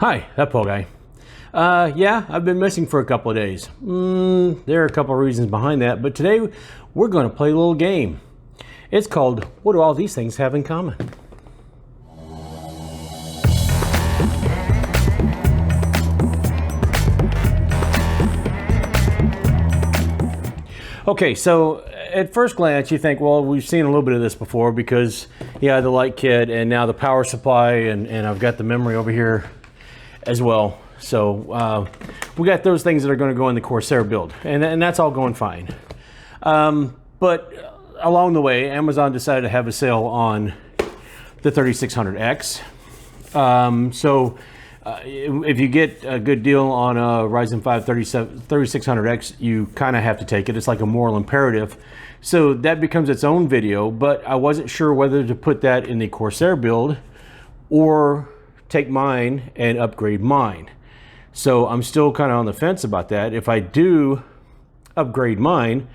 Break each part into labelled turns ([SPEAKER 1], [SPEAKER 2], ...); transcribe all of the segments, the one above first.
[SPEAKER 1] Hi, ThatPaulGuy. Yeah, I've been missing for a couple of days. There are a couple of reasons behind that, but today we're going to play a little game. It's called What Do All These Things Have in Common? Okay, so at first glance you think, well, we've seen a little bit of this before because, yeah, the light kit and now the power supply and I've got the memory over here as well. So we got those things that are going to go in the Corsair build, and that's all going fine. But along the way, Amazon decided to have a sale on the 3600X. If you get a good deal on a Ryzen 5 3600X, you kind of have to take it. It's like a moral imperative. So that becomes its own video, but I wasn't sure whether to put that in the Corsair build or take mine and upgrade mine. So I'm still kind of on the fence about that. If I do upgrade mine,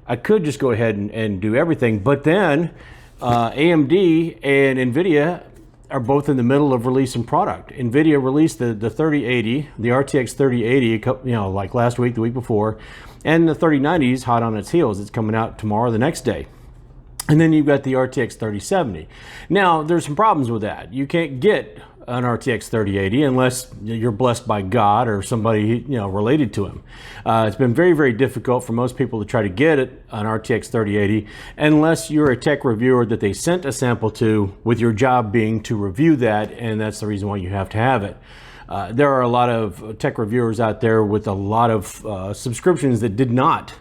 [SPEAKER 1] I could just go ahead and do everything, but then AMD and NVidia are both in the middle of releasing product. NVIDIA released the 3080, the RTX 3080, like last week, the week before, and the 3090 is hot on its heels. It's coming out tomorrow, the next day. And then you've got the RTX 3070. Now, there's some problems with that. You can't get an RTX 3080 unless you're blessed by God or somebody related to him. It's been very, very difficult for most people to try to get an RTX 3080 unless you're a tech reviewer that they sent a sample to, with your job being to review that, and that's the reason why you have to have it. There are a lot of tech reviewers out there with a lot of subscriptions that did not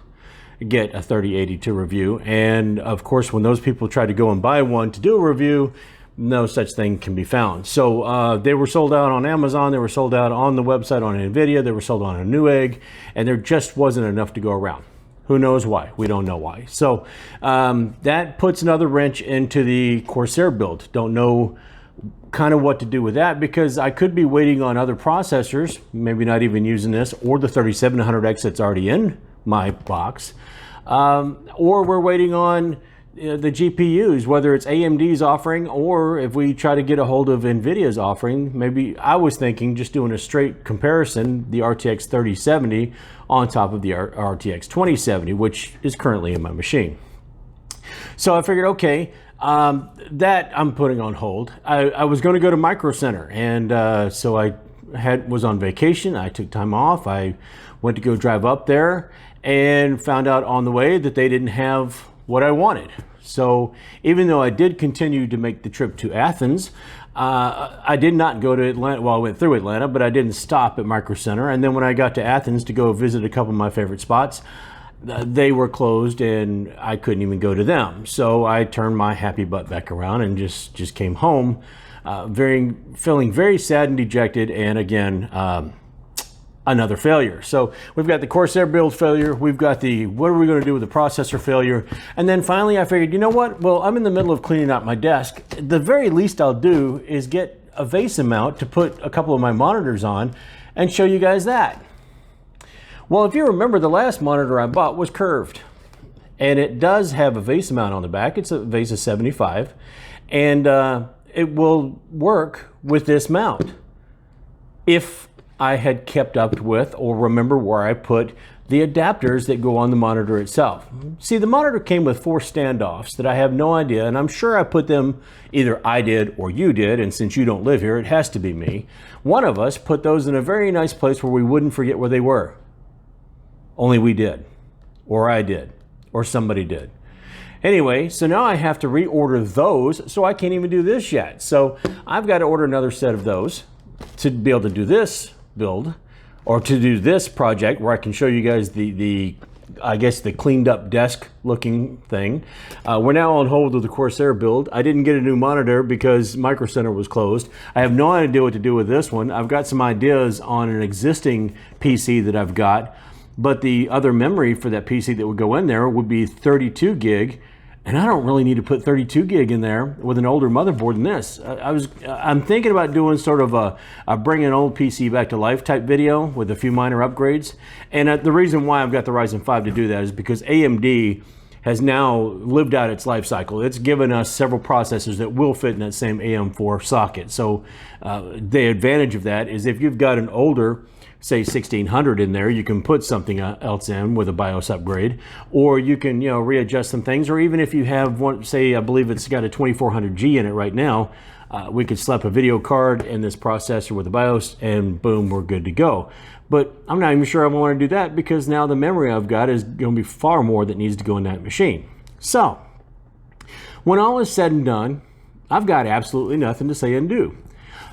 [SPEAKER 1] get a 3080 to review, and of course when those people try to go and buy one to do a review, no such thing can be found. So they were sold out on Amazon, they were sold out on the website on NVIDIA, they were sold on a Newegg, and there just wasn't enough to go around. Who knows why? We don't know why. So that puts another wrench into the Corsair build. Don't know kind of what to do with that, because I could be waiting on other processors, maybe not even using this, or the 3700X that's already in my box, or we're waiting on the GPUs, whether it's AMD's offering or if we try to get a hold of NVIDIA's offering. Maybe I was thinking just doing a straight comparison, the RTX 3070 on top of the RTX 2070, which is currently in my machine. So I figured, okay, that I'm putting on hold. I was going to go to Micro Center, and so I was on vacation. I took time off. I went to go drive up there and found out on the way that they didn't have what I wanted. So even though I did continue to make the trip to Athens, I did not go to Atlanta. Well, I went through Atlanta, but I didn't stop at Micro Center. And then when I got to Athens to go visit a couple of my favorite spots, they were closed and I couldn't even go to them. So I turned my happy butt back around and just came home, feeling very sad and dejected. And again, another failure. So we've got the Corsair build failure, we've got the what are we going to do with the processor failure, and then finally I figured, you know what, well, I'm in the middle of cleaning out my desk. The very least I'll do is get a Vesa mount to put a couple of my monitors on and show you guys that. Well, if you remember, the last monitor I bought was curved, and it does have a Vesa mount on the back. It's a Vesa 75, and it will work with this mount if I had kept up with or remember where I put the adapters that go on the monitor itself. See, the monitor came with 4 standoffs that I have no idea, and I'm sure I put them, either I did or you did, and since you don't live here, it has to be me. One of us put those in a very nice place where we wouldn't forget where they were. Only we did, or I did, or somebody did. Anyway, so now I have to reorder those, so I can't even do this yet. So I've got to order another set of those to be able to do this build, or to do this project where I can show you guys I guess the cleaned up desk looking thing. We're now on hold with the Corsair build. I didn't get a new monitor because Micro Center was closed. I have no idea what to do with this one. I've got some ideas on an existing PC that I've got, but the other memory for that PC that would go in there would be 32 gig, and I don't really need to put 32 gig in there with an older motherboard than this. I'm thinking about doing sort of a bring an old PC back to life type video with a few minor upgrades. And the reason why I've got the Ryzen 5 to do that is because AMD has now lived out its life cycle. It's given us several processors that will fit in that same AM4 socket. So the advantage of that is if you've got an older, say 1600 in there, you can put something else in with a BIOS upgrade, or you can, you know, readjust some things. Or even if you have one, say, I believe it's got a 2400G in it right now, we could slap a video card in this processor with the BIOS and boom, we're good to go. But I'm not even sure I want to do that, because now the memory I've got is going to be far more that needs to go in that machine. So when all is said and done, I've got absolutely nothing to say and do.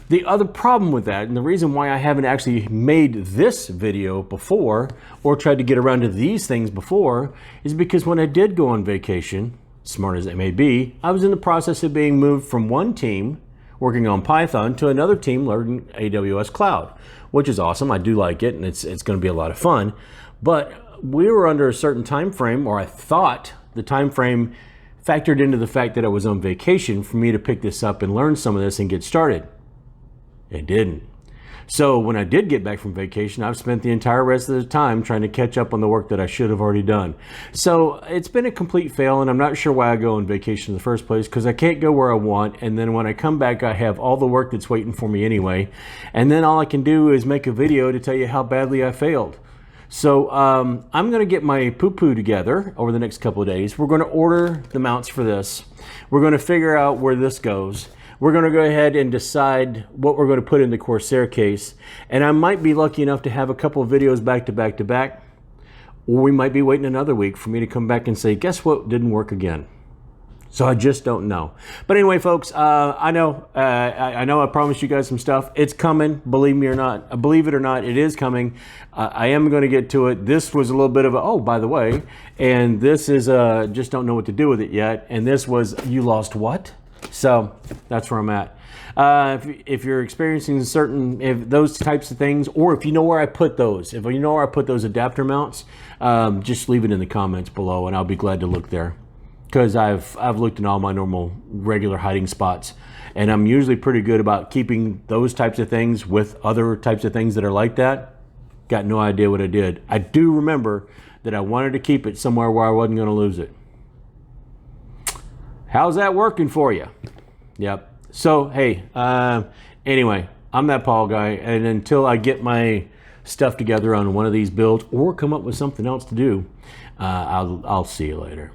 [SPEAKER 1] The other problem with that, and the reason why I haven't actually made this video before or tried to get around to these things before, is because when I did go on vacation, smart as it may be, I was in the process of being moved from one team working on Python to another team learning AWS Cloud, which is awesome. I do like it, and it's going to be a lot of fun. But we were under a certain time frame, or I thought the time frame factored into the fact that I was on vacation for me to pick this up and learn some of this and get started. It didn't. So when I did get back from vacation, I've spent the entire rest of the time trying to catch up on the work that I should have already done. So it's been a complete fail, and I'm not sure why I go on vacation in the first place, because I can't go where I want, and then when I come back I have all the work that's waiting for me anyway, and then all I can do is make a video to tell you how badly I failed. So I'm going to get my poo-poo together over the next couple of days. We're going to order the mounts for this. We're going to figure out where this goes. We're going to go ahead and decide what we're going to put in the Corsair case. And I might be lucky enough to have a couple of videos back to back to back. Or we might be waiting another week for me to come back and say, guess what didn't work again? So I just don't know. But anyway, folks, I know I promised you guys some stuff. It's coming, believe me or not. Believe it or not, it is coming. I am going to get to it. This was a little bit of a, oh, by the way, and this is just don't know what to do with it yet. And this was, you lost what? So that's where I'm at. If you're experiencing certain, those types of things, or if you know where I put those, if you know where I put those adapter mounts, just leave it in the comments below and I'll be glad to look there. Because I've looked in all my normal regular hiding spots, and I'm usually pretty good about keeping those types of things with other types of things that are like that. Got no idea what I did. I do remember that I wanted to keep it somewhere where I wasn't going to lose it. How's that working for you? Yep. So, hey, anyway, I'm that Paul guy, and until I get my stuff together on one of these builds or come up with something else to do, I'll see you later.